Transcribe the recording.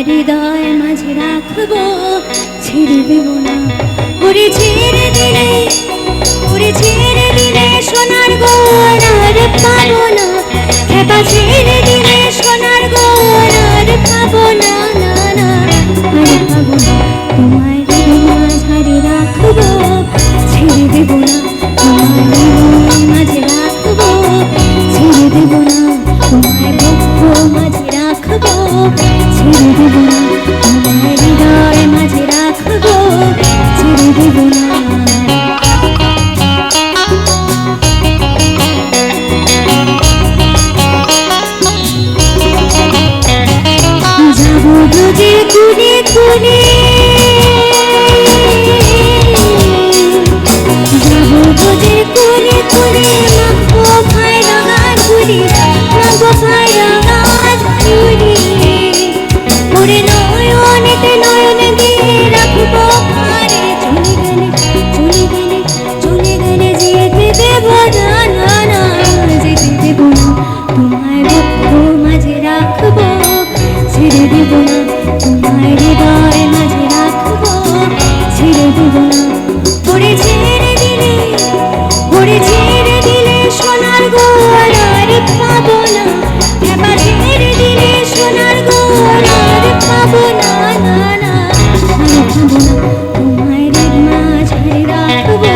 হৃদয় মাঝে রাখবো, ছেড়ে দেব না। ওরে ছেড়ে দিলে, ওরে ছেড়ে দিলে সোনার গয়নার পাবো না। খেপা ছেড়ে দিলে সোনার গয়নার পাবো না, না না আর পাবো না। তোমায় হৃদয় মাঝে রাখবো, ছেড়ে দেব না। তোমায় হৃদয় মাঝে রাখবো, ছেড়ে দেব না। তোমায় বক্ষ মাঝে রাখবো, ছেড়ে দেব না। তোমায় হৃদয় মাঝে রাখবো, ছেড়ে দেব না। যাবো বুঝে কুনে কুনে, যাবো বুঝে কুনে কুনে, মাখবো ভাই রাঙা ঝুড়ি, মাখবো ভাই রাঙা ঝুড়ি। ওরে নয়নেতে নয়ন দিয়ে রাখবো ভারে, চলে গেলে চলে গেলে চলে গেলে যেতে দেব না, না না যেতে দেব না। তোমায় বক্ষ মাঝে রাখবো, ছেড়ে দেব না। তোমায় হৃদয় মাঝে রাখবো, ছেড়ে দেব না। ওরে ছেড়ে দিলে, ওরে ছেড়ে দিলে সোনার গয়নার পাবো না। খেপা ছেড়ে দিলে সোনার গয়নার পাবো না, না না আর পাবো না। তোমায় হৃদয় মাঝে রাখবো,